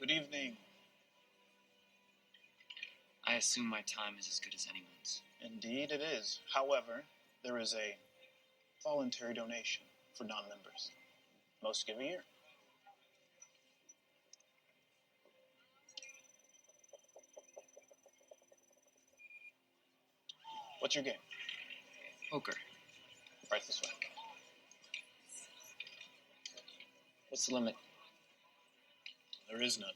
Good evening. I assume my time is as good as anyone's. Indeed it is. However, there is a voluntary donation for non-members. Most give a year. What's your game? Poker. Right this way. What's the limit? There is none.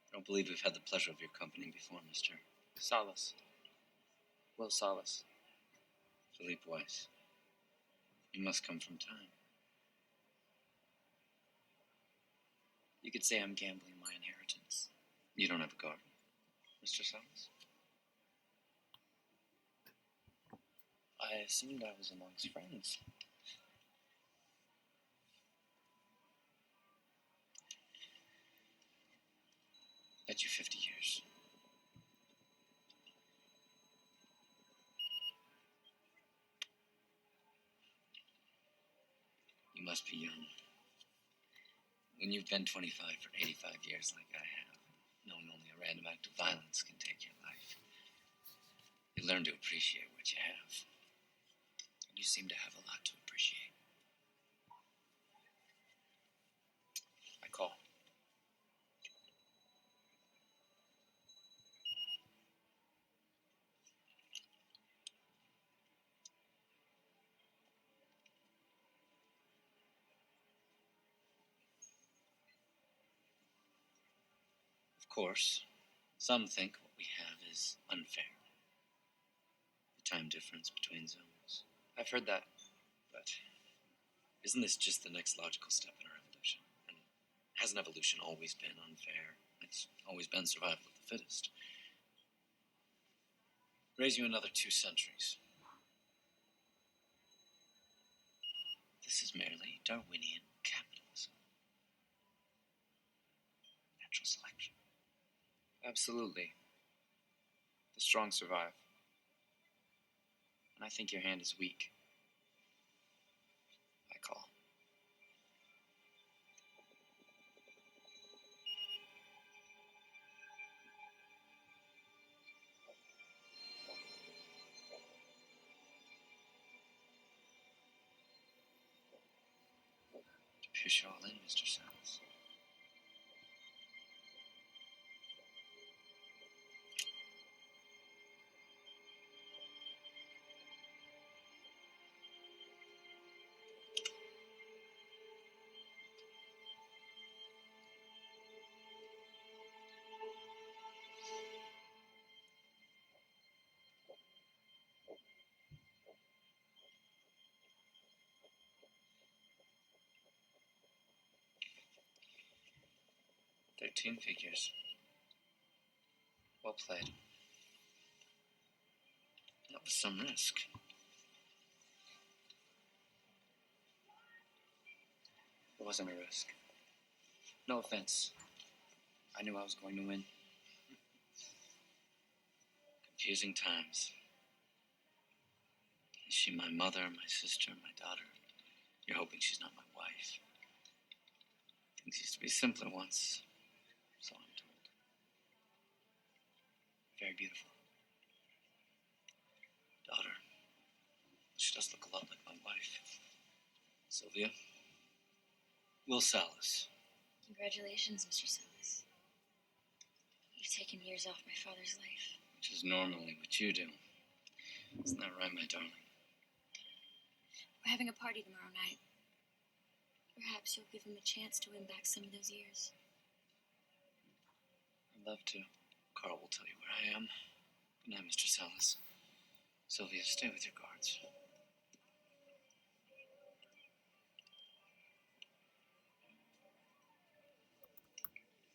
I don't believe we've had the pleasure of your company before, Mr. Salas. Will Salas. Philippe Weiss. You must come from time. You could say I'm gambling my inheritance. You don't have a garden, Mr. Salas? I assumed I was amongst friends. Bet you 50 years. You must be young. When you've been 25 for 85 years like I have, knowing only a random act of violence can take your life, you learn to appreciate what you have. And you seem to have a lot to appreciate. I call. Of course, some think what we have is unfair. The time difference between zones. I've heard that. But isn't this just the next logical step in our evolution? And hasn't evolution always been unfair? It's always been survival of the fittest. Raise you another 2 centuries. This is merely Darwinian capitalism. Natural selection. Absolutely. The strong survive. And I think your hand is weak. I call. To push you all in, Mr. Salas. "13 figures. Well played. That was some risk. It wasn't a risk. No offense. I knew I was going to win. Confusing times. Is she my mother, my sister, my daughter? You're hoping she's not my wife. Things used to be simpler once, so I'm told. Very beautiful. Daughter. She does look a lot like my wife. Sylvia. Will Salas. Congratulations, Mr. Salas. You've taken years off my father's life. Which is normally what you do. Isn't that right, my darling? We're having a party tomorrow night. Perhaps you'll give him a chance to win back some of those years. I'd love to. Carl will tell you where I am. Good night, Mr. Salas. Sylvia, stay with your guards.